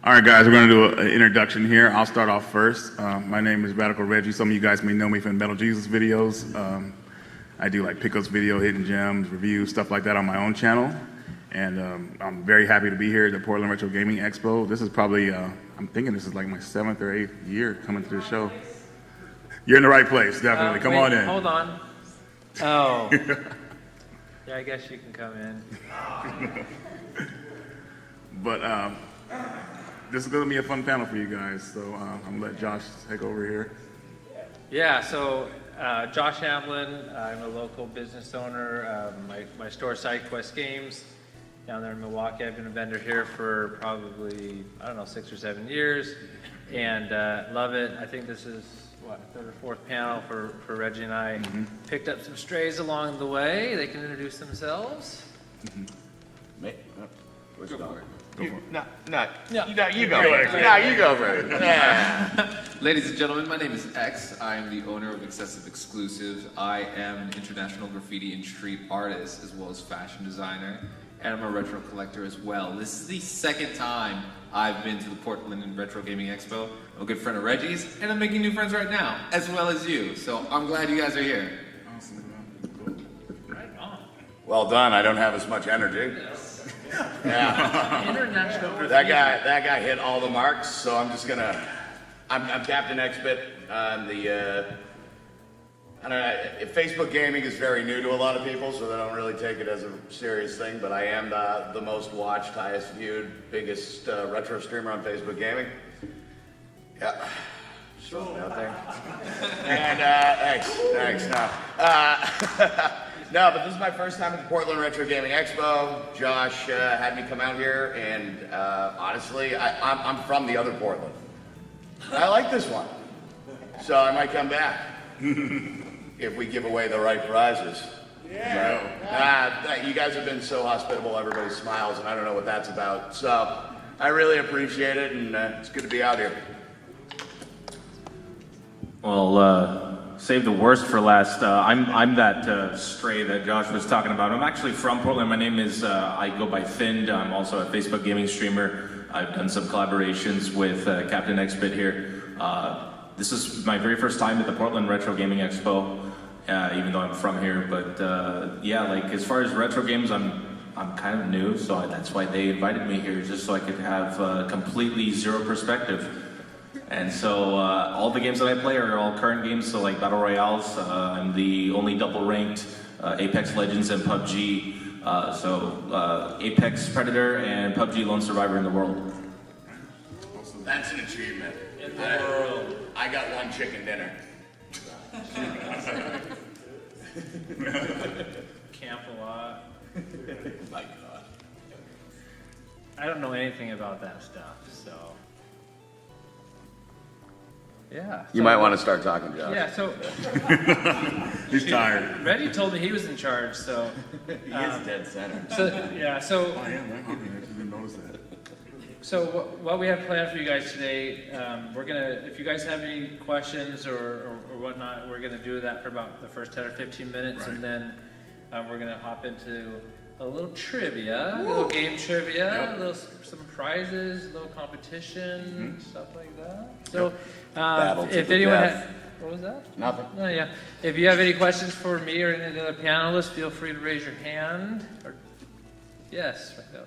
All right, guys, we're going to do an introduction here. I'll start off first. My name is Radical Reggie. Some of you guys may know me from Metal Jesus videos. I do like pickups video, hidden gems, reviews, stuff like that on my own channel. And I'm very happy to be here at the Portland Retro Gaming Expo. This is probably, I'm thinking this is like my 7th or 8th year coming to the show. You're in the right place, definitely. Come on in. Hold on. Oh. Yeah, I guess you can come in. But this is going to be a fun panel for you guys, so I'm going to let Josh take over here. Yeah, so Josh Hamlin, I'm a local business owner. My store SideQuestgames down there in Milwaukee. I've been a vendor here for probably, 6 or 7 years, and love it. I think this is, third or fourth panel for Reggie and I. Picked up some strays along the way. They can introduce themselves. Where's the dog? Go for it. No, you go for it. No, you go for it. Yeah. Ladies and gentlemen, my name is X. I am the owner of Excessive Exclusives. I am an international graffiti and street artist, as well as fashion designer, and I'm a retro collector as well. This is the second time I've been to the Portland Retro Gaming Expo. I'm a good friend of Reggie's, and I'm making new friends right now, as well as you. So I'm glad you guys are here. Awesome. Right on. Well done. I don't have as much energy. Yeah. International graffiti. That guy hit all the marks. So I'm just gonna. I'm Captain Xbit. I'm the. I don't know. Facebook gaming is very new to a lot of people, so they don't really take it as a serious thing. But I am the most watched, highest viewed, biggest retro streamer on Facebook gaming. Yeah. Showing me out there. And thanks. No, but this is my first time at the Portland Retro Gaming Expo. Josh had me come out here, and honestly, I'm from the other Portland. I like this one, so I might come back if we give away the right prizes. Yeah. You guys have been so hospitable. Everybody smiles, and I don't know what that's about. So I really appreciate it, and it's good to be out here. Well, save the worst for last. I'm that stray that Josh was talking about. I'm actually from Portland. My name is, I go by Thind. I'm also a Facebook gaming streamer. I've done some collaborations with Captain Xbit here. This is my very first time at the Portland Retro Gaming Expo, even though I'm from here. But yeah, like as far as retro games, I'm kind of new, so that's why they invited me here, just so I could have completely zero perspective. And so all the games that I play are all current games, so like Battle Royales. I'm the only double ranked Apex Legends and PUBG. So Apex Predator and PUBG Lone Survivor in the world. That's an achievement. In the world. I got one chicken dinner. Camp a lot. My God. I don't know anything about that stuff, so. Yeah. You might want to start talking, Josh. Yeah, so He's tired. Reggie told me he was in charge, so. He is dead center. So I am. I didn't notice that. So what we have planned for you guys today, we're gonna, if you guys have any questions or whatnot, we're gonna do that for about the first 10 or 15 minutes, Right. and then we're gonna hop into a little trivia, a little game trivia, some prizes, a little competition, stuff like that. So Battle to if the anyone death. what was that? Nothing. Oh yeah. If you have any questions for me or any of the other panelists, feel free to raise your hand. Or, yes. Right there.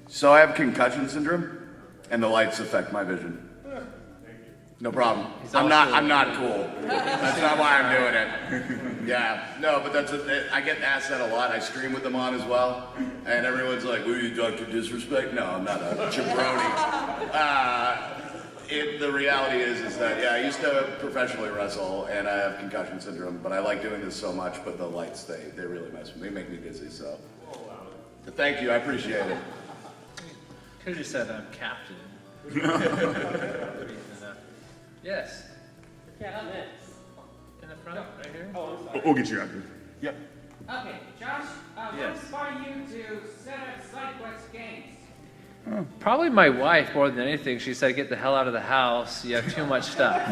So I have concussion syndrome, and the lights affect my vision. No problem. I'm not cool. That's not why I'm doing it. Yeah, no, but I get asked that a lot. I stream with them on as well, and everyone's like, "Were you Dr. Disrespect?" No, I'm not a jabroni. The reality is that I used to professionally wrestle, and I have concussion syndrome. But I like doing this so much. But the lights, they really mess with me. They make me dizzy. So, thank you. I appreciate it. Could have just said I'm captain. Yes. Yeah, I'm next. In the front, right here. Oh, I'm sorry. We'll get you after. Yep. Okay, Josh, what Yes. inspired you to set up SideQuest Games? Probably my wife more than anything. She said, "Get the hell out of the house. You have too much stuff."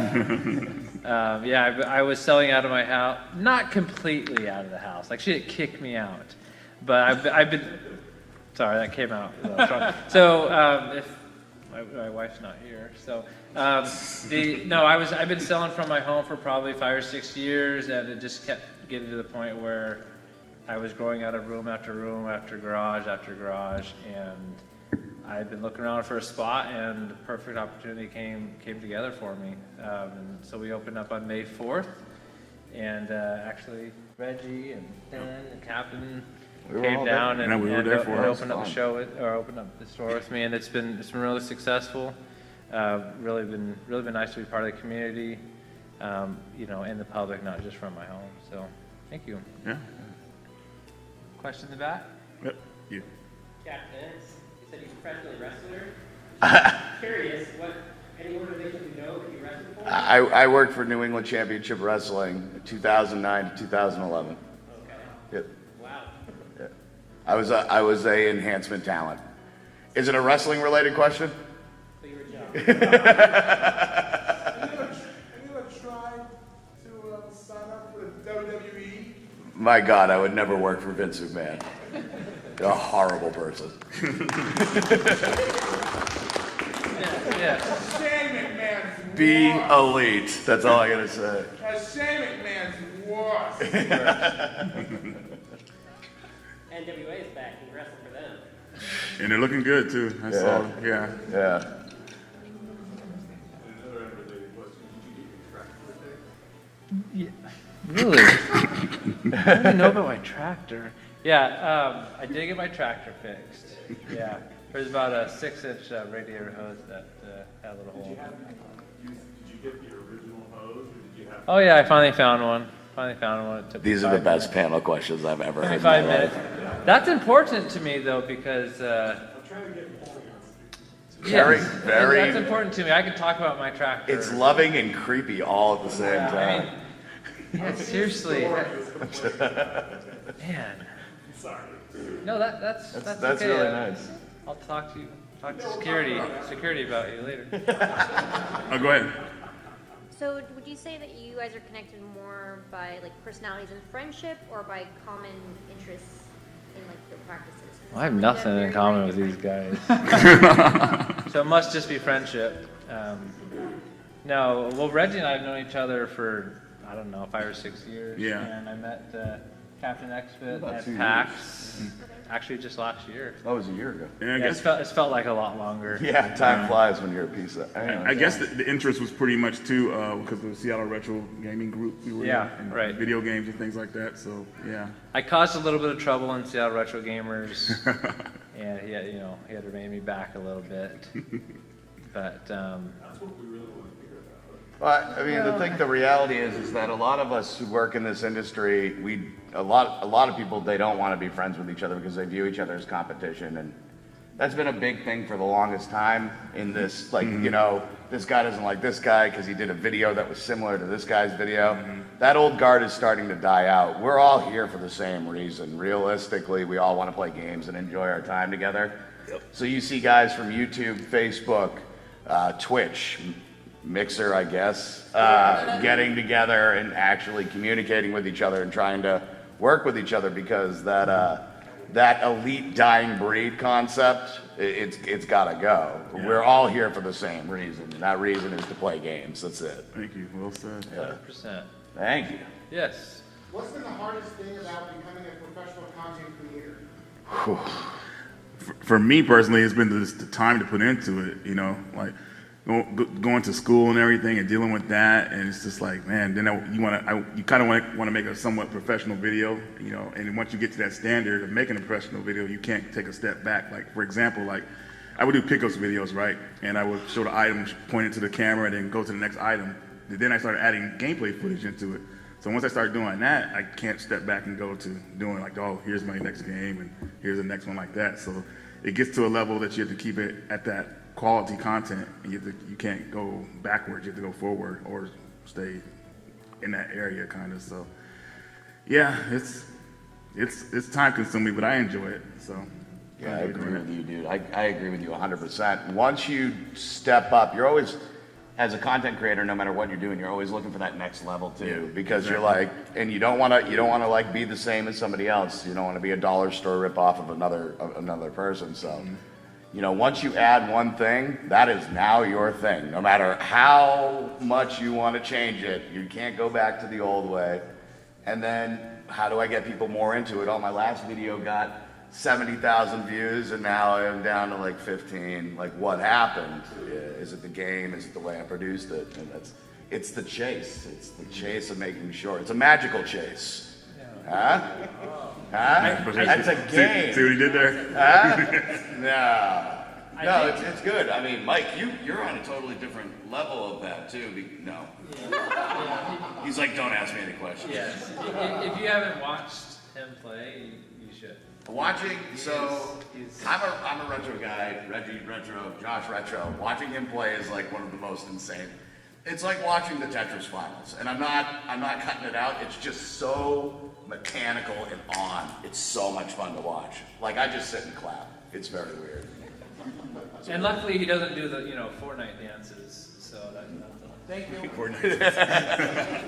I was selling out of my house, not completely out of the house. Like she had kicked me out, but I've been Sorry, that came out. a little strong. So if my wife's not here, so I've been selling from my home for probably 5 or 6 years, and it just kept getting to the point where I was growing out of room after room after garage, and I've been looking around for a spot, and the perfect opportunity came together for me. And so we opened up on May 4th, and actually Reggie and Dan and Captain came down and opened up the store with me, and it's been really successful. Really been nice to be part of the community, and the public, not just from my home. So thank you. Yeah. Question in the back? Yep. You. Captain, you said you're a professional wrestler. Curious, any organization you know that you wrestled for? I worked for New England Championship Wrestling 2009 to 2011. Okay. Yep. Wow. Yeah. I was a enhancement talent. Is it a wrestling related question? So you were a job. Have you ever tried to sign up for the WWE? My God, I would never work for Vince McMahon. A horrible person. Yeah. Shane McMahon's Be worst. elite. That's all I gotta say. Shane McMahon's worst. NWA is back. You wrestle for them. And they're looking good too. I saw. Yeah. Yeah. Really? I don't know about my tractor. Yeah, I did get my tractor fixed. Yeah, there's about a 6-inch radiator hose that had a little hole. Did you get the original hose, or did you have? Oh yeah, I finally found one. It took These me are the 5 best minutes. panel questions I've ever heard. 5 minutes. That's important to me though, because Very, yes, very. that's important to me. I can talk about my tractor. It's loving and creepy all at the same time. Yeah, seriously. Man. Sorry. No, that's That's okay. really nice. I'll talk to security about you later. Oh, go ahead. So would you say that you guys are connected more by like personalities and friendship, or by common interests in like your practices? Well, I have nothing in common with these guys. So it must just be friendship. No, well, Reggie and I have known each other for, I don't know, 5 or 6 years. Yeah. And I met Captain Xfit About at 2 PAX, actually just last year. That was a year ago. And I Yeah, guess it's felt like a lot longer. Yeah, time flies when you're a piece of. I guess the interest was pretty much too because of the Seattle Retro Gaming Group we were Yeah, in, and right. video games and things like that. So yeah, I caused a little bit of trouble in Seattle Retro Gamers, and he had to rein me back a little bit. But Well, I mean, the reality is that a lot of us who work in this industry, a lot of people, they don't want to be friends with each other because they view each other as competition, and that's been a big thing for the longest time in this, like, this guy doesn't like this guy because he did a video that was similar to this guy's video. That old guard is starting to die out. We're all here for the same reason. Realistically, we all want to play games and enjoy our time together. So you see guys from YouTube, Facebook, Twitch, Mixer, I guess, getting together and actually communicating with each other and trying to work with each other, because that elite dying breed concept, it's got to go. Yeah. We're all here for the same reason, and that reason is to play games. That's it. thank you. Well said. 100%. Thank you. Yes. What's been the hardest thing about becoming a professional content creator? For me personally, it's been the time to put into it. Like going to school and everything and dealing with that, and it's just like, man, then you kind of want to make a somewhat professional video, and once you get to that standard of making a professional video, you can't take a step back. Like, for example, like I would do pickups videos, right? And I would show the item, point it to the camera, and then go to the next item. And then I started adding gameplay footage into it. So once I started doing that, I can't step back and go to doing like, oh, here's my next game and here's the next one like that. So it gets to a level that you have to keep it at that quality content, and you can't go backwards. You have to go forward or stay in that area, kind of. So yeah, it's time consuming, but I enjoy it. So Yeah, I agree with you, dude. I agree with you 100%. Once you step up, you're always, as a content creator, no matter what you're doing, you're always looking for that next level too, because you're like, and you don't want to like be the same as somebody else. You don't want to be a dollar store ripoff of another person. So, you know, once you add one thing, that is now your thing. No matter how much you want to change it, you can't go back to the old way. And then, how do I get people more into it? Oh, my last video got 70,000 views, and now I'm down to like 15. Like, what happened? Is it the game? Is it the way I produced it? And it's the chase. It's the chase of making sure. It's a magical chase. Huh? Huh? That's a game. See what he did there? Huh? No, it's good. I mean, Mike, you're on a totally different level of that too. No. He's like, don't ask me any questions. Yes. If you haven't watched him play, you should. Watching, so I'm a retro guy, Reggie retro, Josh retro. Watching him play is like one of the most insane. It's like watching the Tetris finals, and I'm not cutting it out. It's just so mechanical and on. It's so much fun to watch. Like, I just sit and clap. It's very weird. And luckily, he doesn't do the Fortnite dances. So thank you.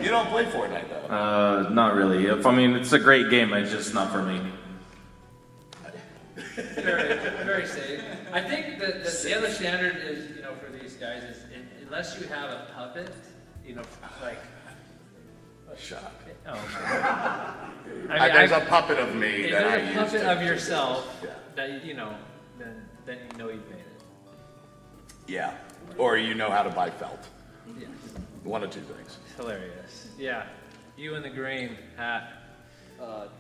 You don't play Fortnite though. Not really. I mean, it's a great game. It's just not for me. Very, very safe. I think that the other standard is, for these guys is unless you have a puppet, like. Shut. Oh. There's a puppet of me if that I there's a use. puppet of yourself that then you know you've made it. Yeah. Or you know how to buy felt. Yes. One of two things. It's hilarious. Yeah. You in the green hat.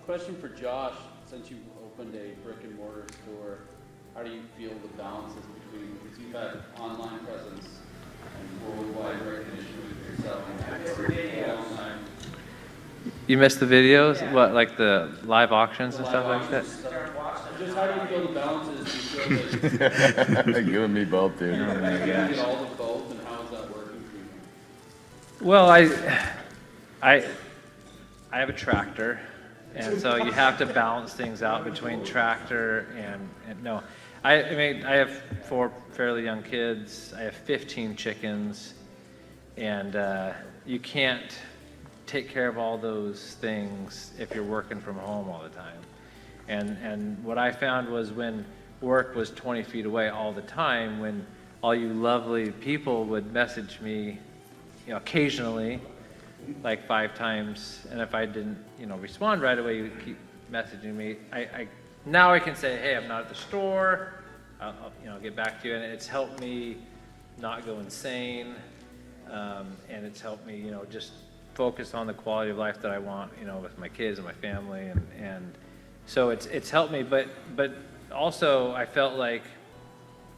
Question for Josh, since you opened a brick and mortar store, how do you feel the balances between, because you've had online presence and worldwide recognition with yourself and online. You missed the videos? What, like the live auctions and stuff like that? Just how do you feel the balances? Do you feel that You and me both, dude. you get all of both, and how is that working for you? Well, I have a tractor, and so you have to balance things out between tractor and no. I mean, I have 4 fairly young kids. I have 15 chickens, and you can't take care of all those things if you're working from home all the time. And what I found was when work was 20 feet away all the time, when all you lovely people would message me, occasionally, like 5 times, and if I didn't, respond right away, you would keep messaging me. Now I can say, hey, I'm not at the store. I'll get back to you, and it's helped me not go insane, and it's helped me, just focus on the quality of life that I want, with my kids and my family, and so it's helped me. But also I felt like,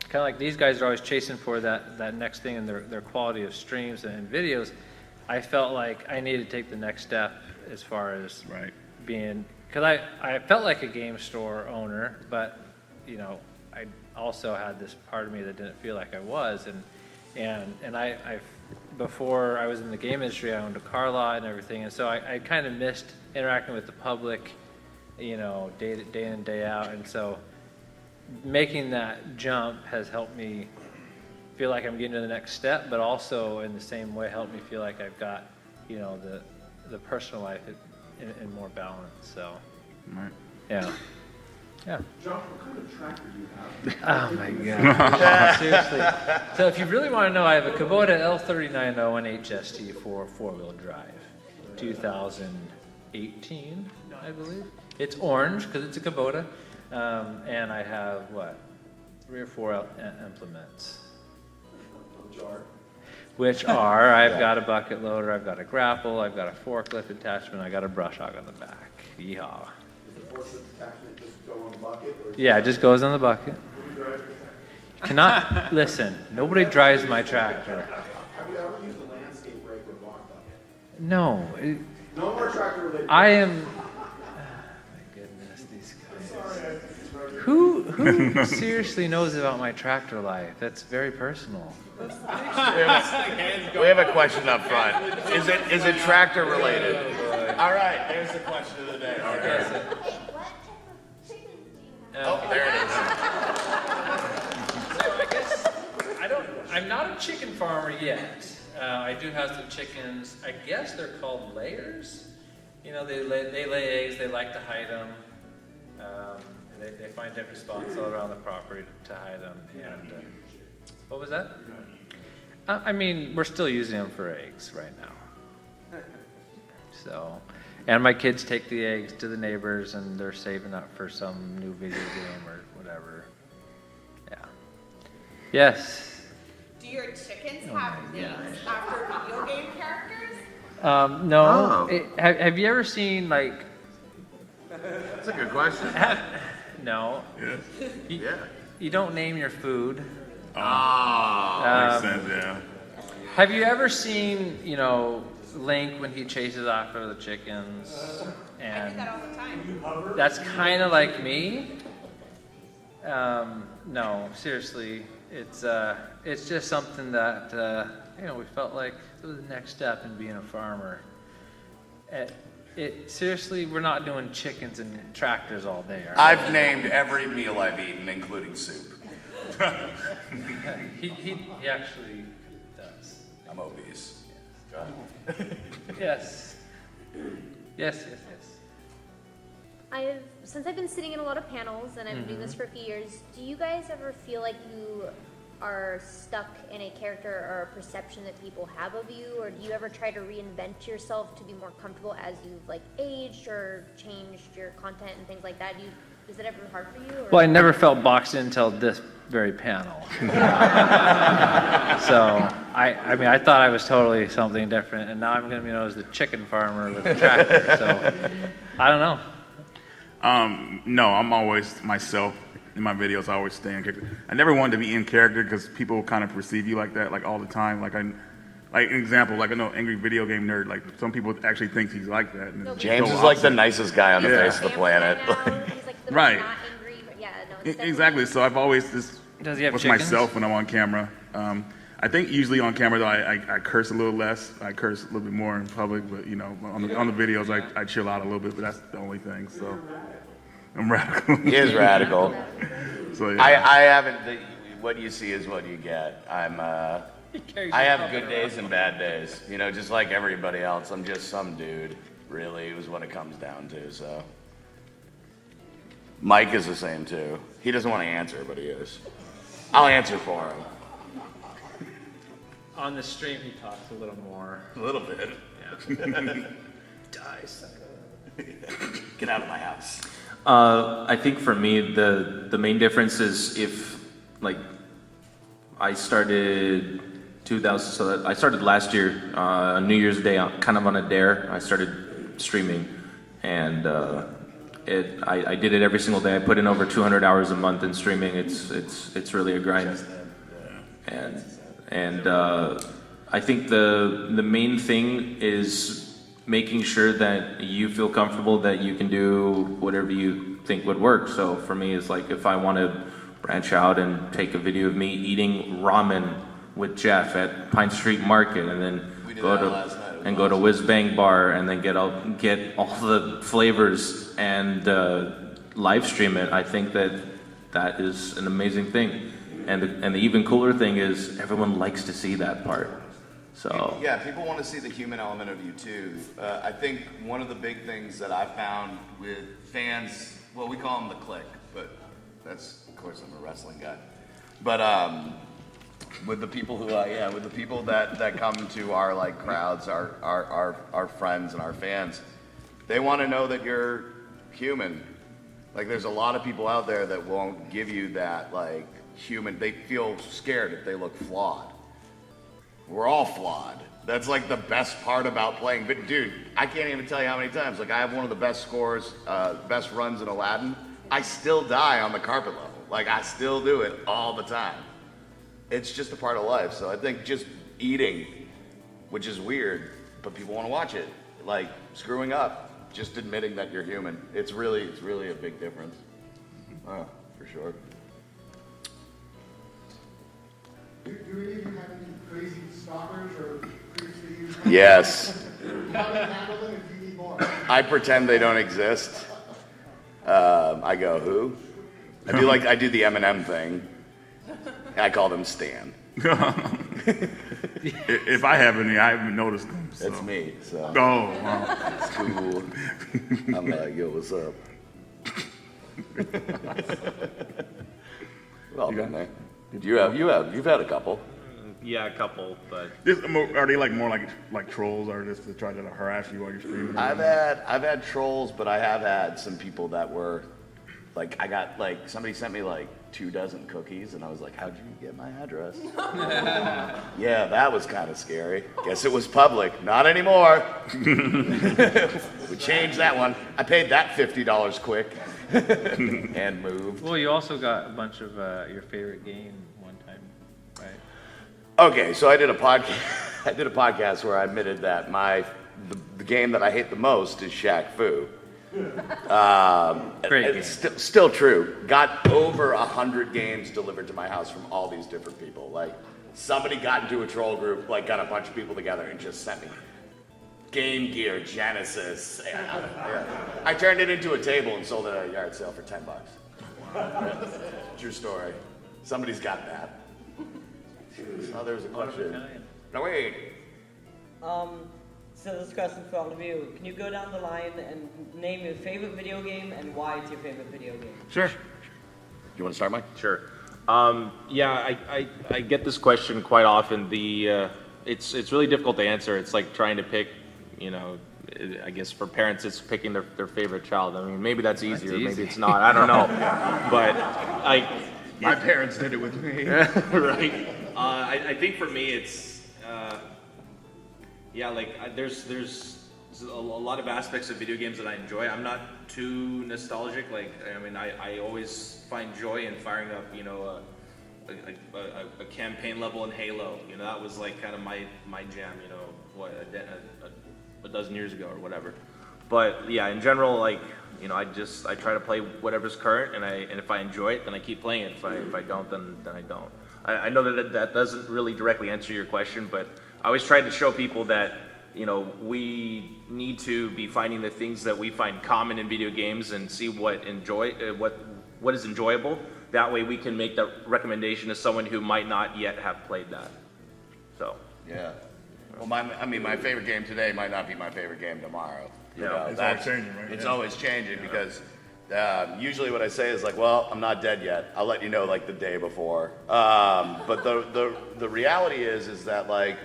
kind of like these guys are always chasing for that next thing in their quality of streams and videos. I felt like I needed to take the next step as far as being, because I felt like a game store owner, but I also had this part of me that didn't feel like I was, and I before I was in the game industry, I owned a car lot and everything, and so I kind of missed interacting with the public, day in and day out, and so making that jump has helped me feel like I'm getting to the next step, but also in the same way helped me feel like I've got, the personal life in more balance. So, yeah. Josh, what kind of tractor do you have? Oh my God. Seriously. So if you really want to know, I have a Kubota L3901 HST for 4-wheel drive, 2018, I believe. It's orange because it's a Kubota, and I have 3 or 4 implements. Which are, I've got a bucket loader, I've got a grapple, I've got a forklift attachment, I got a brush hog on the back. Yeehaw. Does the forklift attachment just go on the bucket? Or Yeah, it just goes on the bucket. Cannot, listen, nobody drives my tractor. Have you ever used a landscape rake with walk bucket? No. No more tractor related. I am, my goodness, these guys. Who seriously knows about my tractor life? That's very personal. We have a question up front. Is it tractor related? All right, there's the question of the day. Okay. Hey, what type of chickens do you have? Oh, there it is. So I guess I'm not a a chicken farmer yet. I do have some chickens. I guess they're called layers. You know, they lay eggs. They like to hide them. They find different spots all around the property to hide them. And what was that? I mean, we're still using them for eggs right now. So, and my kids take the eggs to the neighbors, and they're saving up for some new video game or whatever. Yeah. Yes. Do your chickens have names after video game characters? No. Have you ever seen like? That's a good question. No. Yeah. You don't name your food. Makes sense, yeah. Have you ever seen, you know, Link when he chases after the chickens? I do And that all the time. that's kind of like me. No, seriously, it's just something that you know, we felt like it was the next step in being a farmer. Seriously, we're not doing chickens and tractors all day. Are we? I've named every meal I've eaten, including soup. He actually does. I'm obese. Yes. Yes. Since I've been sitting in a lot of panels and I've been doing this for a few years, do you guys ever feel like you are stuck in a character or a perception that people have of you, or do you ever try to reinvent yourself to be more comfortable as you've like aged or changed your content and things like that? Is it ever hard for you? Or? Well, I never felt boxed in until this very panel. So I mean, I thought I was totally something different, and now I'm going to be known as the chicken farmer with a tractor. So I don't know. No, I'm always myself in my videos. I always stay in character. I never wanted to be in character because people kind of perceive you like that, like all the time. Like an example, like I know angry video game nerd. Like some people actually think he's like that. And it's James so is like the opposite. nicest guy on the face of the planet. He's like the Right. not angry, but yeah, no. It's Exactly. So I've always just Does he have was chickens? myself when I'm on camera. I think usually on camera though I curse a little less. I curse a little bit more in public, but you know on the videos I chill out a little bit. But that's the only thing. So I'm radical. He is radical. So yeah. I haven't. What you see is what you get. I have good days and bad days. You know, just like everybody else. I'm just some dude. Really, is what it comes down to. So, Mike is the same too. He doesn't want to answer, but he is. I'll answer for him. On the stream, he talks a little more. A little bit. Yeah. Dies. Get out of my house. I think for me, the main difference is if, like, I started I started last year, on New Year's Day, kind of on a dare. I started streaming, and I did it every single day. I put in over 200 hours a month in streaming. It's really a grind, and I think the main thing is making sure that you feel comfortable that you can do whatever you think would work. So for me, it's like if I want to branch out and take a video of me eating ramen with Jeff at Pine Street Market, and then go to Whiz Bang Bar, and then get all the flavors and live stream it. I think that is an amazing thing, and the even cooler thing is everyone likes to see that part. So yeah, people want to see the human element of you too. I think one of the big things that I found with fans, well, we call them the clique, but that's, of course, I'm a wrestling guy. But with the people with the people that come to our like crowds, our friends and our fans, they want to know that you're human. Like, there's a lot of people out there that won't give you that like human. They feel scared if they look flawed. We're all flawed. That's like the best part about playing. But dude, I can't even tell you how many times. Like, I have one of the best scores, best runs in Aladdin. I still die on the carpet level. Like, I still do it all the time. It's just a part of life. So I think just eating, which is weird, but people want to watch it. Like, screwing up, just admitting that you're human. It's really a big difference. Oh, for sure. Do any of you have any crazy stalkers or creeps that you? Yes. How do you handle them if you need more? I pretend they don't exist. I go, who? I do the Eminem thing. I call them Stan. If I have any, I haven't noticed them. So. That's me. So. Oh, wow. It's cool. I'm like, yo, what's up? Well done, man. You've had a couple. Yeah, a couple, but Are they like more like trolls, or just to try to harass you while you're streaming? I've had trolls, but I have had some people that were like, I got like, somebody sent me like 24 cookies, and I was like, how'd you get my address? Yeah, that was kind of scary. Guess it was public. Not anymore. We changed that one. I paid that $50 quick and moved. Well, you also got a bunch of your favorite game one time, right? Okay, so I did a podcast where I admitted that the game that I hate the most is Shaq Fu. Great It's still true. Got over 100 games delivered to my house from all these different people. Like, somebody got into a troll group, like got a bunch of people together and just sent me Game Gear, Genesis. Yeah. I turned it into a table and sold it at a yard sale for $10. True story. Somebody's got that. Oh, there was a question. No, wait. So this question for all of you. Can you go down the line and name your favorite video game and why it's your favorite video game? Sure. You want to start, Mike? sure. Yeah, I get this question quite often. It's really difficult to answer. It's like trying to pick, I guess for parents it's picking their favorite child. I mean, maybe that's easier, maybe it's not. I don't know. But My parents did it with me. right. I think for me it's there's a lot of aspects of video games that I enjoy. I'm not too nostalgic. I always find joy in firing up, a campaign level in Halo. That was like kind of my jam. A dozen years ago or whatever. But yeah, in general, I try to play whatever's current, and if I enjoy it, then I keep playing it. If I don't, then I don't. I know that doesn't really directly answer your question, but I always try to show people that we need to be finding the things that we find common in video games and see what is enjoyable. That way, we can make that recommendation to someone who might not yet have played that. So. Yeah. Well, my favorite game today might not be my favorite game tomorrow. It's always changing, right? It's always changing because usually what I say is like, well, I'm not dead yet. I'll let you know like the day before. But the reality is that like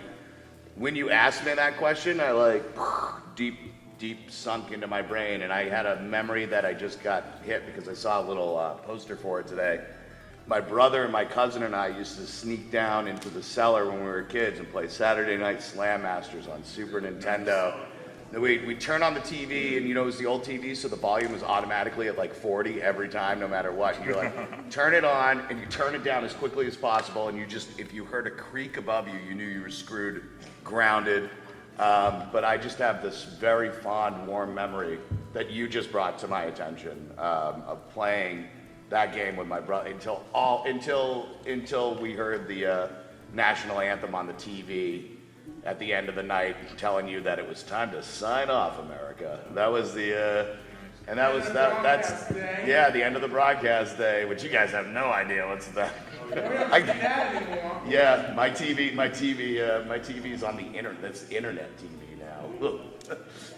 when you asked me that question, I like deep sunk into my brain, and I had a memory that I just got hit because I saw a little poster for it today. My brother and my cousin and I used to sneak down into the cellar when we were kids and play Saturday Night Slam Masters on Super Nintendo. We'd turn on the TV, and it was the old TV, so the volume was automatically at like 40 every time, no matter what. And you're like, turn it on, and you turn it down as quickly as possible, and if you heard a creak above you, you knew you were screwed, grounded. But I just have this very fond, warm memory that you just brought to my attention of playing that game with my brother until we heard the national anthem on the TV at the end of the night, telling you that it was time to sign off, America. That was the the end of the broadcast day, which you guys have no idea what's that. Yeah, my TV is on the internet. That's internet TV now.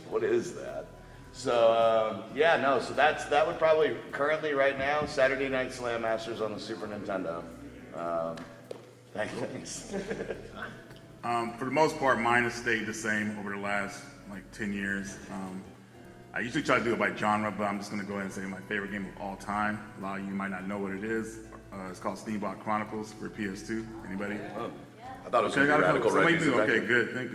What is that? So so that would probably currently right now Saturday Night Slam Masters on the Super Nintendo. Thanks. For the most part, mine has stayed the same over the last 10 years. I usually try to do it by genre, but I'm just going to go ahead and say my favorite game of all time. A lot of you might not know what it is. It's called Steamboat Chronicles for PS2. Anybody? Oh, I thought it was going to be Radical Reggie's. Okay, good. Thank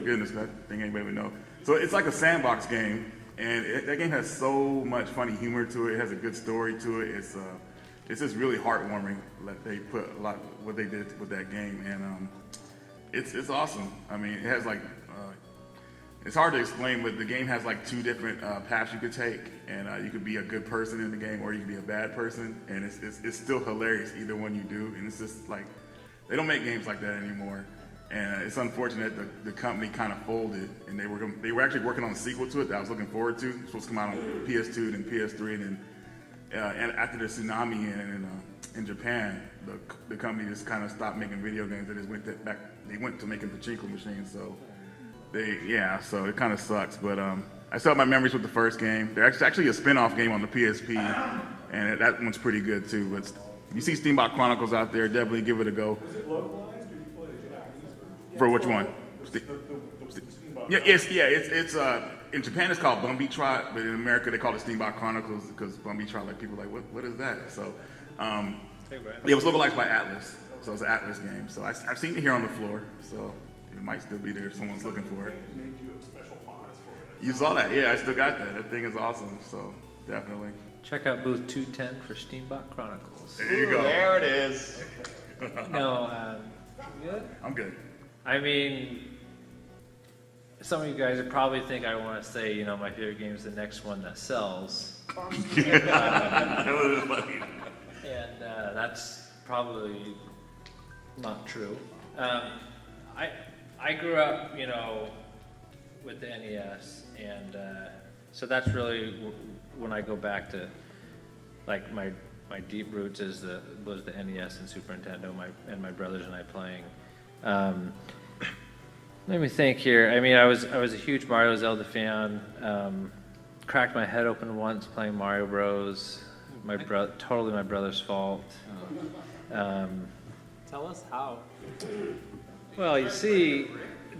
goodness. I think anybody would know. So it's like a sandbox game, and that game has so much funny humor to it. It has a good story to it. It's just really heartwarming that they put a lot what they did with that game, and it's awesome. I mean, it has it's hard to explain, but the game has two different paths you could take, and you could be a good person in the game, or you could be a bad person, and it's still hilarious either one you do, and it's just they don't make games like that anymore, and it's unfortunate the company kind of folded, and they were actually working on a sequel to it that I was looking forward to. It's supposed to come out on PS2 and PS3, and then and after the tsunami and in Japan, the company just kind of stopped making video games. They just went to making pachinko machines. So so it kind of sucks. But I still have my memories with the first game. There's actually a spin-off game on the PSP, and that one's pretty good too. But if you see Steamboat Chronicles out there, definitely give it a go. Was it localized, or you play the Japanese version? For which one? The Steamboat. It's in Japan it's called Bumby Trot, but in America they call it Steamboat Chronicles because Bumby Trot, like people are like, what is that? So it was localized by Atlas, so it's an Atlas game. So I've seen it here on the floor, so it might still be there if someone's looking for it. Made you a special pods for it. You saw that? Yeah, I still got that. That thing is awesome. So definitely. Check out booth 210 for Steamboat Chronicles. There you go. There it is. No, good? I'm good. I mean, some of you guys would probably think I want to say, my favorite game is the next one that sells. And that's probably not true. I grew up, with the NES, and so that's really when I go back to, like, my deep roots was the NES and Super Nintendo, and my brothers and I playing. Let me think here. I mean, I was a huge Mario Zelda fan. Cracked my head open once playing Mario Bros. Totally my brother's fault. Tell us how. Well, you see,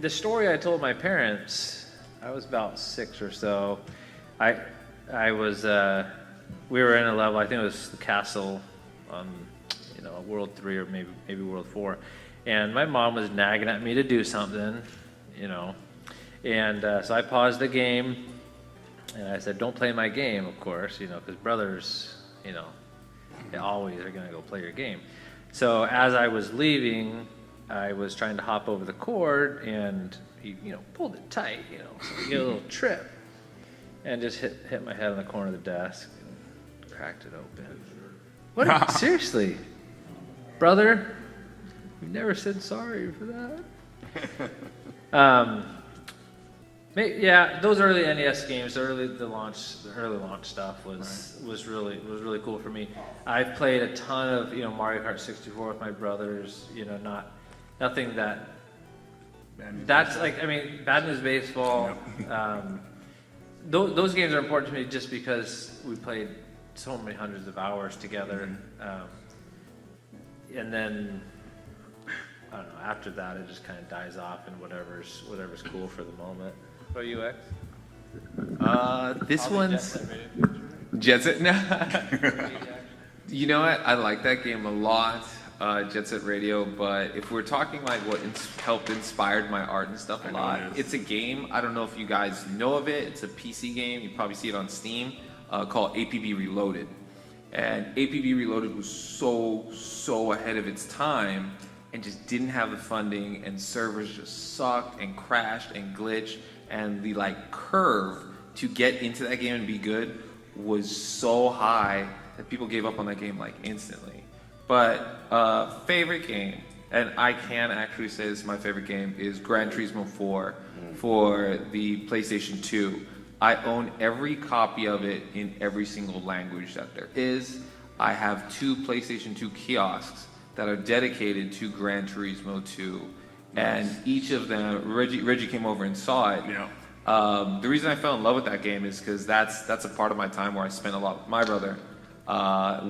the story I told my parents, I was about 6 or so. I was we were in a level. I think it was the castle, World 3 or maybe World 4. And my mom was nagging at me to do something, And so I paused the game, and I said, "Don't play my game, of course, because brothers, they always are going to go play your game." So as I was leaving, I was trying to hop over the cord, and he, pulled it tight, so you get a little trip, and just hit my head on the corner of the desk and cracked it open. What? Seriously, brother? You never said sorry for that. Yeah, those early NES games, the early launch stuff was really cool for me. I've played a ton of Mario Kart 64 with my brothers. Nothing that's like, Bad News Baseball. Those games are important to me just because we played so many hundreds of hours together, and then. I don't know, after that it just kind of dies off and whatever's cool for the moment. What about you, X? This one's Jet Set. You know what? I like that game a lot, Jet Set Radio. But if we're talking like what helped inspired my art and stuff a lot, it's a game. I don't know if you guys know of it. It's a PC game. You probably see it on Steam, called APB Reloaded. And APB Reloaded was so ahead of its time. And just didn't have the funding, and servers just sucked and crashed and glitched, and the curve to get into that game and be good was so high that people gave up on that game instantly. But favorite game, and I can actually say this is my favorite game, is Gran Turismo 4 for the PlayStation 2. I own every copy of it in every single language that there is. I have 2 PlayStation 2 kiosks that are dedicated to Gran Turismo 2, and each of them, Reggie came over and saw it. Yeah. The reason I fell in love with that game is because that's a part of my time where I spent a lot with my brother.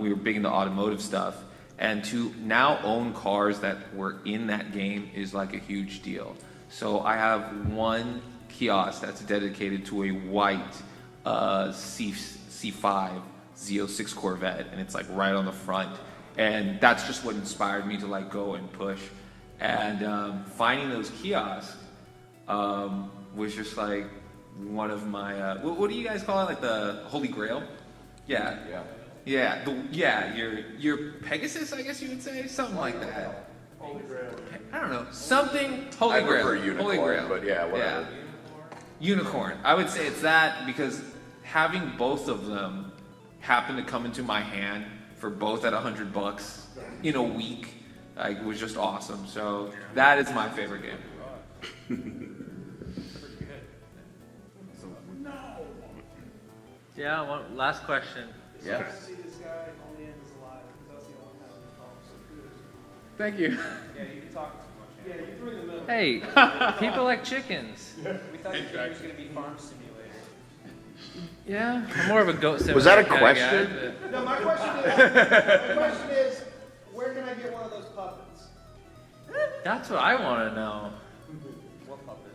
We were big into automotive stuff, and to now own cars that were in that game is like a huge deal. So I have 1 kiosk that's dedicated to a white C5 Z06 Corvette, and it's right on the front. And that's just what inspired me to go and push. And finding those kiosks was just one of my what do you guys call it? The Holy Grail? Yeah. Your Pegasus, I guess you would say, something like that. Holy Grail. I don't know, something Holy Grail. I prefer Unicorn, Holy Grail. but yeah, whatever. Yeah. Unicorn. I would say it's that because having both of them happen to come into my hand for both at $100 in a week, was just awesome. So that is my favorite game. Yeah, last question. Yeah. See this guy only ends alive because that's the only one Thank you. Yeah, you can talk too much. Yeah, you threw in the middle. Hey, people like chickens. We thought your game was gonna be Farm Simulator. Yeah, I'm more of a goat simulator. Was that a kinda question? guy, but- No, my question is, where can I get one of those puppets? That's what I want to know. What puppet?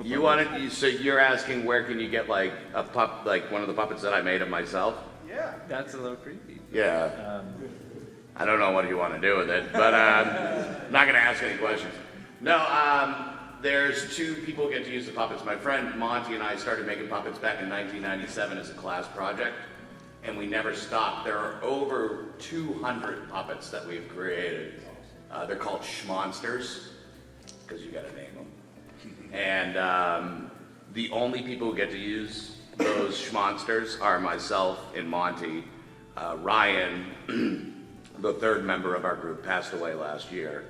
You wanted, so you're asking where can you get like a like one of the puppets that I made of myself? Yeah. That's a little creepy. Yeah. I don't know what you want to do with it, but I'm not going to ask any questions. No, there's two people who get to use the puppets. My friend Monty and I started making puppets back in 1997 as a class project, and we never stopped. There are over 200 puppets that we've created. They're called schmonsters, because you got to name them. And the only people who get to use those schmonsters are myself and Monty. Ryan, the third member of our group, passed away last year.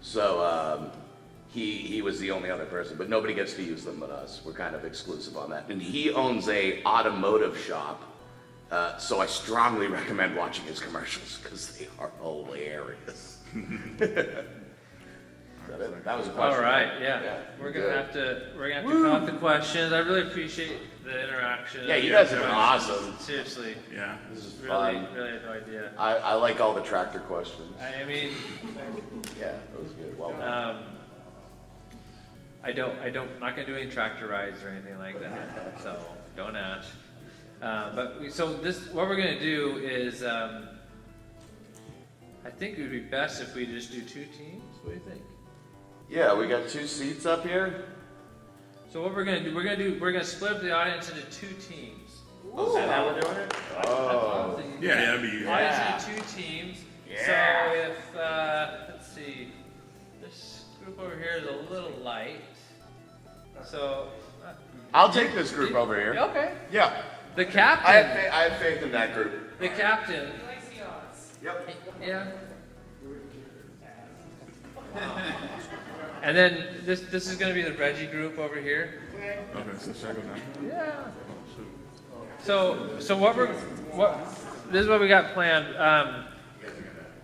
So he was the only other person, but nobody gets to use them but us. We're kind of exclusive on that. And he owns a automotive shop, so I strongly recommend watching his commercials because they are hilarious. That was a question. All right, yeah. We're gonna have to come up with the questions. I really appreciate the interaction. Yeah, you guys have been awesome. Seriously. Yeah. This is Really, fun. really had no idea. I like all the tractor questions. I mean, Yeah, that was good. Well done. not gonna do any tractor rides or anything like that, so don't ask. What we're gonna do is, I think it would be best if we just do two teams. What do you think? Yeah, we got 2 seats up here. So what we're gonna split up the audience into 2 teams. Is that how we're doing it? Oh. Yeah, that'd be. Audience into 2 teams. Yeah. So if let's see, this group over here is a little light. So I'll take this group over here. okay. Yeah. The I captain. have faith in that group. The captain. Yep. Yeah. And then this is going to be the Reggie group over here. Okay, so circle down. Yeah. So this is what we got planned.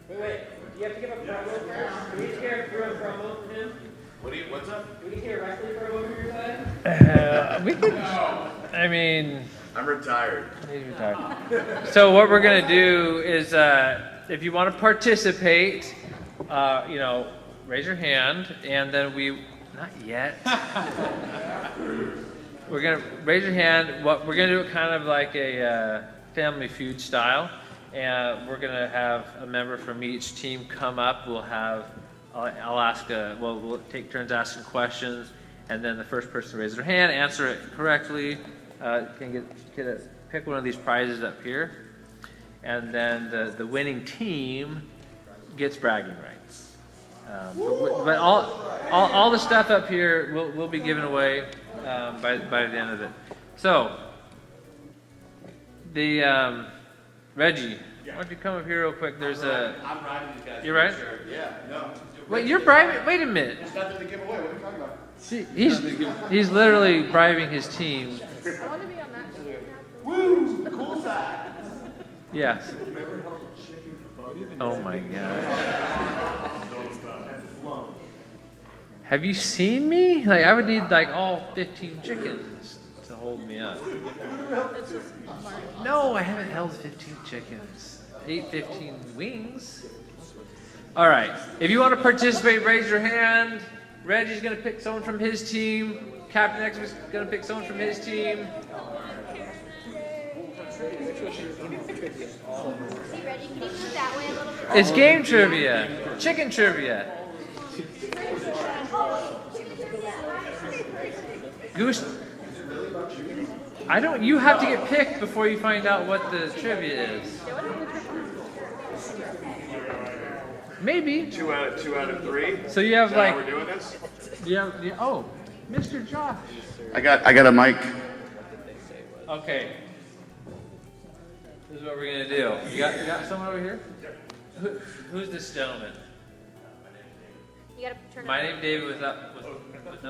Wait. You have to give a promo first. Can we just hear a promo from him? What's up? Can we just hear a wrestling promo from your side? We could. I mean, I'm retired. he's retired. So what we're going to do is, if you want to participate, raise your hand, and then not yet. We're gonna raise your hand. What we're gonna do it kind of like a Family Feud style, and we're gonna have a member from each team come up. I'll ask. We'll take turns asking questions, and then the first person to raise their hand, answer it correctly, can pick one of these prizes up here, and then the winning team gets bragging rights. But all the stuff up here will be given away by the end of it. So, Reggie, why don't you come up here real quick? There's a. I'm riding these guys. You're right? Sure. Yeah, no. Wait, you're bribing? Wait a minute. There's nothing to give away. What are you talking about? See, he's literally bribing his team. I want to be on that team. Woo! Cool side. Yes. Oh my god. Have you seen me? Like I would need like all 15 chickens to hold me up. No, I haven't held 15 chickens. Ate 15 wings. All right. If you want to participate, raise your hand. Reggie's gonna pick someone from his team. Captain X is gonna pick someone from his team. See, Reggie, can you move that way a little bit? It's game trivia, chicken trivia. Goose. I don't. You have to get picked before you find out what the trivia is. Maybe. 2 out of 3. So you have like. We're doing this. Oh, Mr. Josh. I got a mic. Okay. This is what we're gonna do. You got someone over here? Who's this gentleman? You gotta turn My it name David with no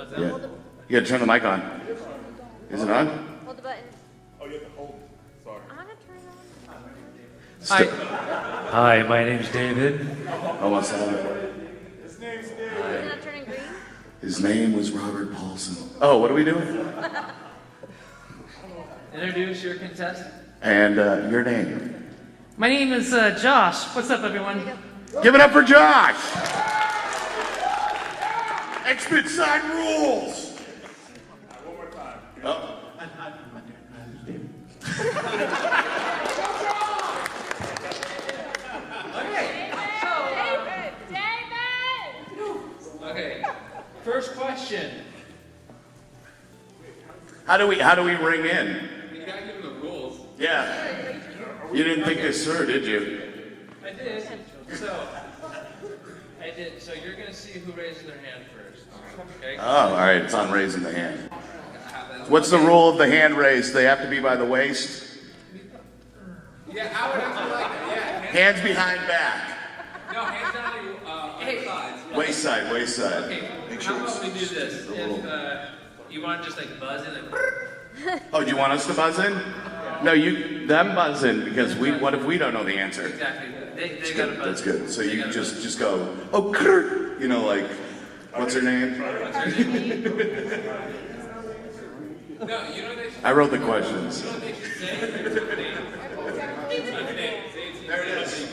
sound. Yeah. You gotta turn the mic on. Is it on? Hold the button. Oh, you have to hold it. Sorry. I'm gonna turn it on. Hi. Hi, my name's David. Almost on. His name was Robert Paulson. Oh, what are we doing? Introduce your contestant. And your name? My name is Josh. What's up, everyone? Give it up for Josh! Expert side rules! One more time. Oh. Okay, first question. How do we ring in? You gotta give them the rules. Yeah. You didn't think this through, did you? I did. So you're gonna see who raises their hand first. Okay. Oh, all right. It's on raising the hand. What's the rule of the hand raise? They have to be by the waist? Yeah, I would actually like that. Yeah. Hands behind back. No, hands down on your sides. Waist side, waist side. Okay. How about we do this? If you want to just like buzz in, like. Oh, do you want us to buzz in? No, them buzz in because what if we don't know the answer? Exactly. They That's got to good. buzz. That's good. So They you gotta just go, oh, Kurt, you know, like, what's her name? buzz. No, you know what they should I wrote the questions. say? There it is.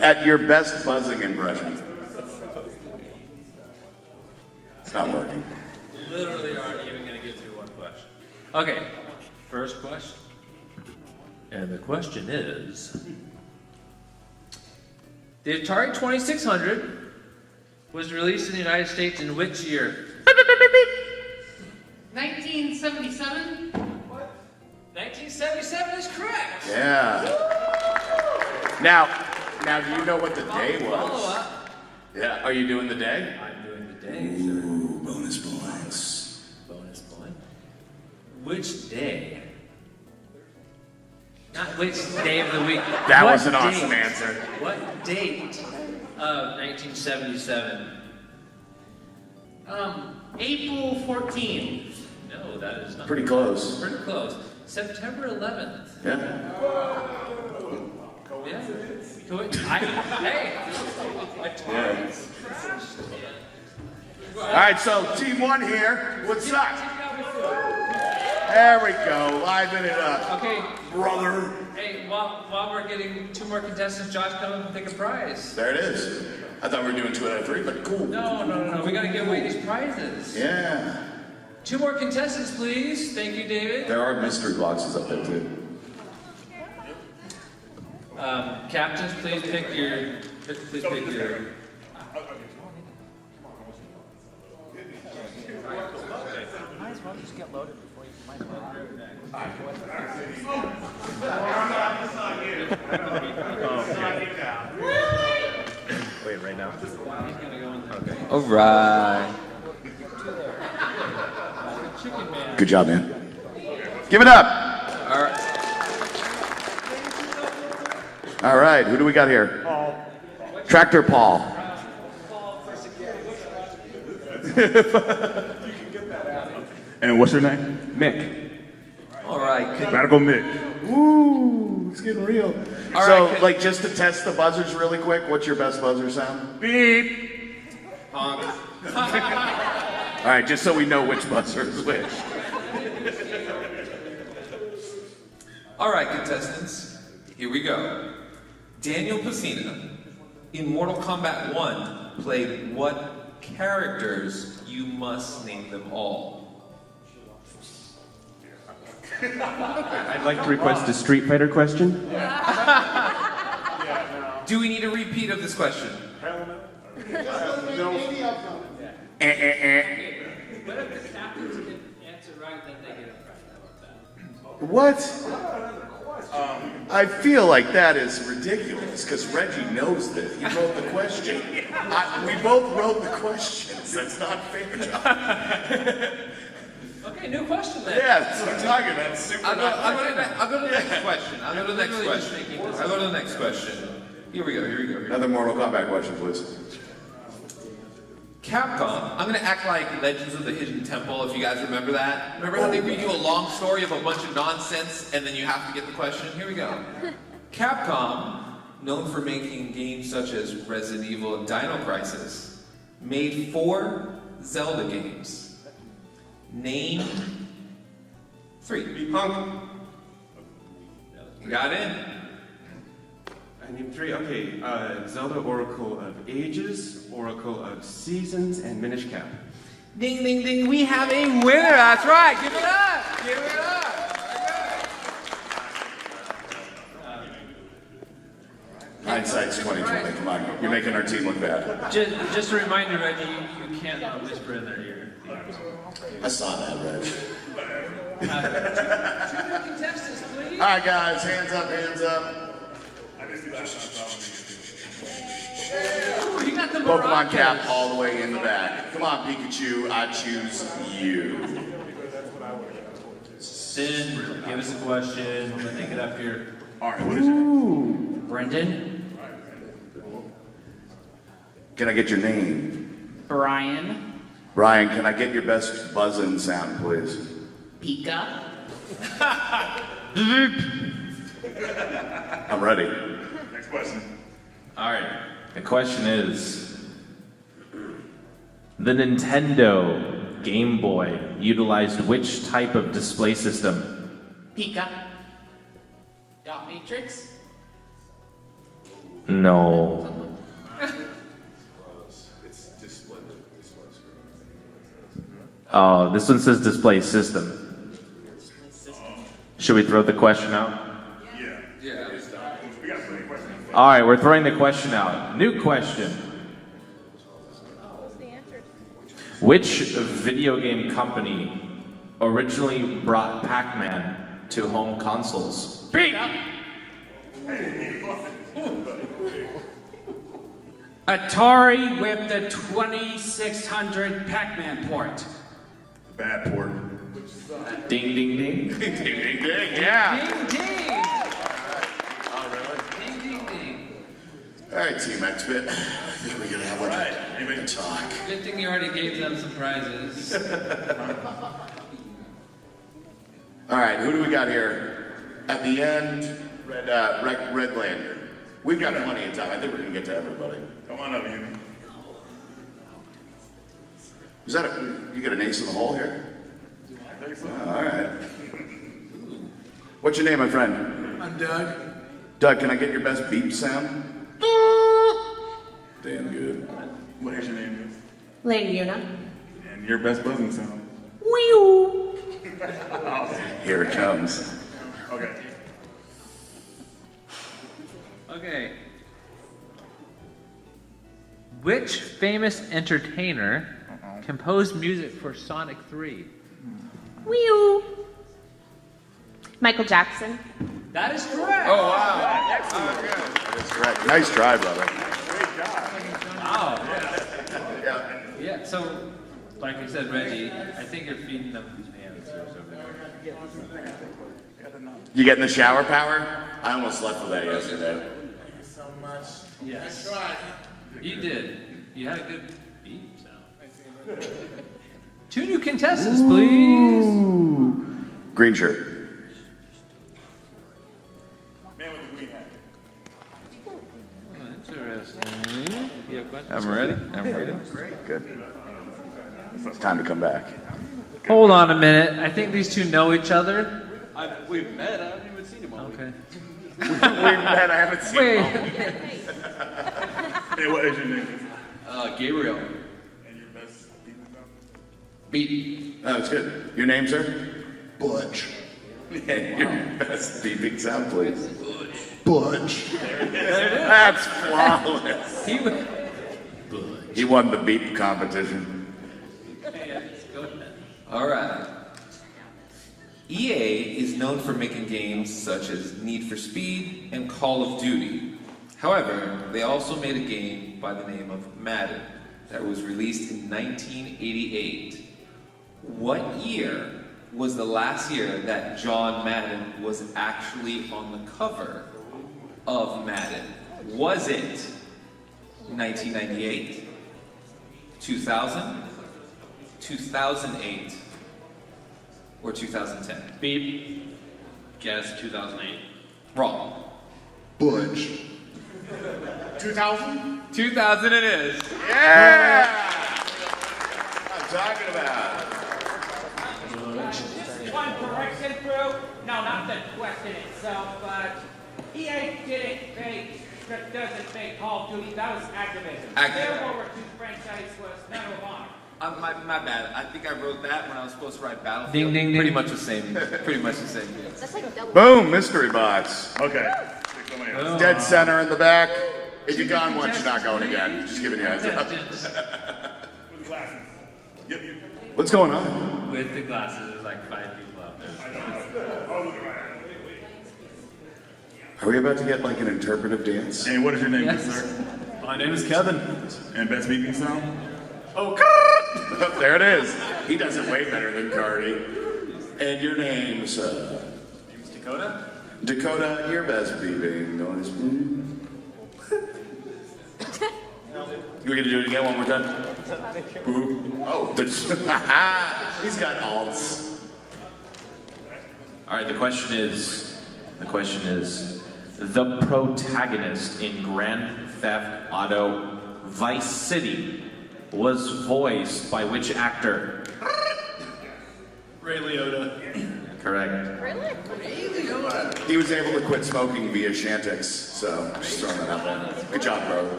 At your best buzzing impression. It's not working. Literally aren't even going to get through one question. Okay, first question. And the question is, the Atari 2600 was released in the United States in which year? 1977? 1977 is correct. Yeah. Now, do you know what the day Follow was? up. Yeah. Are you doing the day? I'm doing the day, sir. Ooh, bonus points. Bonus point. Which day? Not which day of the week. That What was an awesome date? answer. What date of 1977? April 14th. No, that is not. Pretty close. Pretty close. September 11th. Yeah. Yeah. Hey. Yeah. All right, so team one here. What's up? There we go. Liven it up. Okay. Brother. Hey, while we're getting two more contestants, Josh, come up and take a prize. There it is. I thought we were doing 2 out of 3, but cool. No. We gotta give away these prizes. Yeah. Two more contestants, please. Thank you, David. There are mystery boxes up there too. Captains, please pick your. Please pick your. Might as well just get loaded before you might as Wait, right now? Okay. All right. Chicken man. Good job, man. Give it up. All right. All right, who do we got here? Tractor Paul. And what's your name? Mick. All right. Radical Mick. Ooh, it's getting real. All So, right, like, just to test the buzzers really quick, what's your best buzzer sound? Beep. All right, just so we know which buzzer is which. All right, contestants. Here we go. Daniel Pacina in Mortal Kombat 1 played what characters? You must name them all. I'd like to request a Street Fighter question. Do we need a repeat of this question? What if the captains can answer right, then they get a prize? How about that? What? I feel like that is ridiculous because Reggie knows this. He wrote the question. We both wrote the questions. That's not fair, John. Okay, new question then. Yeah, that's what I'm talking about. Super I'll not go to the next question. I'll go to the next question. Here we go. Another Mortal Kombat question, please. Capcom, I'm gonna act like Legends of the Hidden Temple, if you guys remember that. Remember how they read you a long story of a bunch of nonsense and then you have to get the question? Here we go. Capcom, known for making games such as Resident Evil and Dino Crisis, made 4 Zelda games. Name 3. Punk. You got in. I named 3. Okay. Zelda Oracle of Ages, Oracle of Seasons, and Minish Cap. Ding, ding, ding. We have a winner. That's right. Give it up. Give it up. Hindsight's 2020. Come on, you're making our team look bad. Just a reminder, Reggie, you can't whisper in their ear. I saw that, Reg. Contestants, please. All right, guys, hands up, hands up. Ooh, you got the Pokemon maracas. cap all the way in the back. Come on, Pikachu, I choose you. Sin, give us a question. Let me get up here. All right, what is it? Brendan. Can I get your name? Brian. Brian, can I get your best buzzing sound, please? Pika. I'm ready. Next question. All right. The question is, the Nintendo Game Boy utilized which type of display system? Pika. Dot matrix. No. Oh, this one says display system. Should we throw the question out? Yeah. We got plenty of questions. All right, we're throwing the question out. New question. Which video game company originally brought Pac-Man to home consoles? Atari with the 2600 Pac-Man port. Bad port. Ding, ding, ding. Ding, ding, ding, yeah. Ding, ding. Oh, really? Ding, ding, ding. All right, Team X-Bit. I think we're going to have a talk. Good thing you already gave them some prizes. All right, who do we got here? At the end, Red Lantern. We've got plenty of time. I think we're going to get to everybody. Come on up, Uni. Is that you got an ace in the hole here? All right. What's your name, my friend? I'm Doug. Doug, can I get your best beep sound? Damn good. What is your name? Lady Una. And your best buzzing sound. Wee-oo. Here it comes. Okay. Okay. Which famous entertainer composed music for Sonic 3? Wee-oo. Michael Jackson. That is correct. Oh, wow. Excellent. That's correct. Nice try, brother. Wow. Yeah. Yeah, so, like I said, Reggie, I think you're feeding them answers over there. You getting the shower power? I almost slept with that yesterday. So much. Yes. You did. You had a good beat sound. 2 new contestants, please. Green shirt. Man with the green hat. Interesting. You have questions? I'm ready. I'm ready. Good. It's time to come back. Hold on a minute. I think these two know each other. We've met. I haven't even seen him all week. Okay. We've met. I haven't seen Wait. Hey, what is your name? Gabriel. And your best beeping sound? Beat. Oh, that's good. Your name, sir? Butch. And your best beeping sound, please. Butch. That's flawless. He won the beep competition. All right. EA is known for making games such as Need for Speed and Call of Duty. However, they also made a game by the name of Madden that was released in 1988. What year was the last year that John Madden was actually on the cover of Madden? Was it 1998, 2000, 2008, or 2010? Beep. Guess 2008. Wrong. Butch. 2000? 2000 it is. Yeah! talking about. One correction, crew. No, not the question itself, but EA doesn't make Call of Duty. That was Activision. Their World War II franchise was Medal of Honor. My bad. I think I wrote that when I was supposed to write Battlefield. Ding, ding, ding. Pretty much the same. Pretty much the same. Yeah. That's like double. Boom, mystery box. Okay. Dead center in the back. If you're gone once, you're not going again. Just giving you a heads up. With glasses. Yep. What's going on? With the glasses, there's like 5 people out there. Are we about to get like an interpretive dance? And what is your name, Yes. good sir? My name is Kevin. And best beeping sound? Oh, there it is. He does it way better than Cardi. And your name's Name's Dakota. Dakota. Your best beeping noise, please. You gonna do it again one more time? Oh, he's got alts. All right, the question is, the protagonist in Grand Theft Auto Vice City was voiced by which actor? Ray Liotta. Correct. Really? He was able to quit smoking via Shantix, so just throwing that out there. Good job, bro.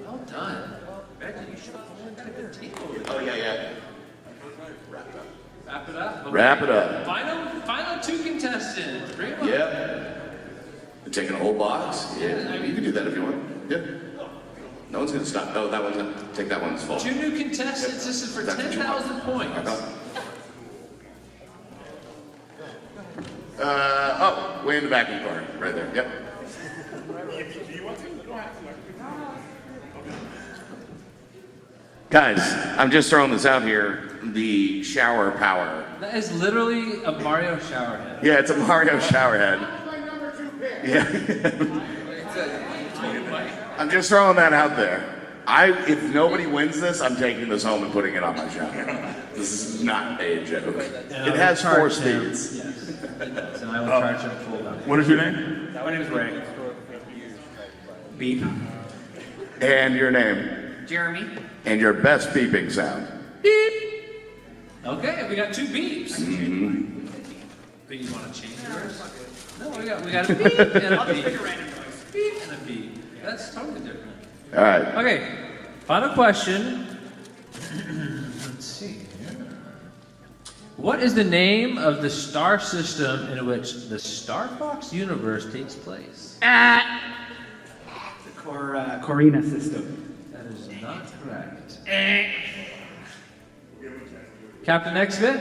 Well done. Reggie, you should have fallen to the table. Oh yeah. Wrap it up. Okay. Wrap it up. Final 2 contestants. Bring 'em up. Yep. You're taking a whole box? Yeah, you can do that if you want. Yep. No one's gonna stop. Oh, that one's not. Take that one's full. 2 new contestants. This is for That's what you want. 10,000 points. Way in the back of the car, right there. Yep. Guys, I'm just throwing this out here. The shower power. That is literally a Mario shower head. Yeah, it's a Mario shower head. Yeah. I'm just throwing that out there. If nobody wins this, I'm taking this home and putting it on my shower. This is not a joke. And It I has will 4 charge him. speeds. Yes, it does. And I will charge him full value. What is your name? My name is Ray. Beep. And your name. Jeremy. And your best beeping sound. Okay, we got 2 beeps. But you want to change yours? No, we got a beep and a beep. Beep and a beep. That's totally different. All right. Okay, final question. Let's see here. What is the name of the star system in which the Star Fox universe takes place? The Corina system. That is not correct. Captain Xbit?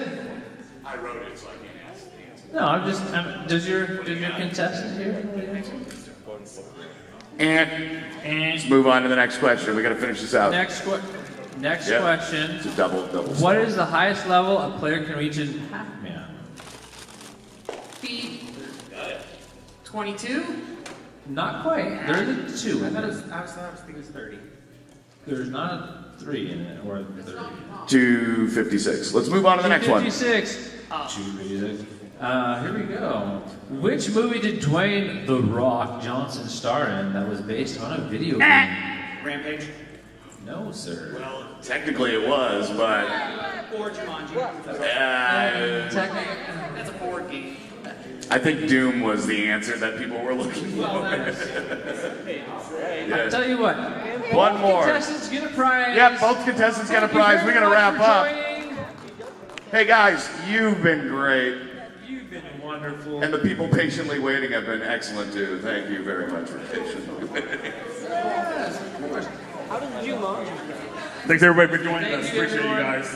I wrote it, so I can't ask the answer. No, does your contestant here? And let's move on to the next question. We got to finish this out. Next Yep. question. It's a double. What is the highest level a player can reach in Pac-Man? 22? Not quite. There's a 2. I was thinking it was 30. There's not a 3 in it, or a 30. 256. Let's move on to the next one. 256. 256. Here we go. Which movie did Dwayne "The Rock" Johnson star in that was based on a video game? Rampage. No, sir. Well, technically it was, but Or Jumanji. Technically, That's a board game. I think Doom was the answer that people were looking for. I'll tell you what. One more. Contestants get a prize. Yep, both contestants get a prize. We're gonna wrap up. Hey guys, you've been great. You've been wonderful. And the people patiently waiting have been excellent too. Thank you very much for patiently waiting. Yes, of course. How did you launch? Thanks everybody for joining Thank us. you, Appreciate you everyone. guys.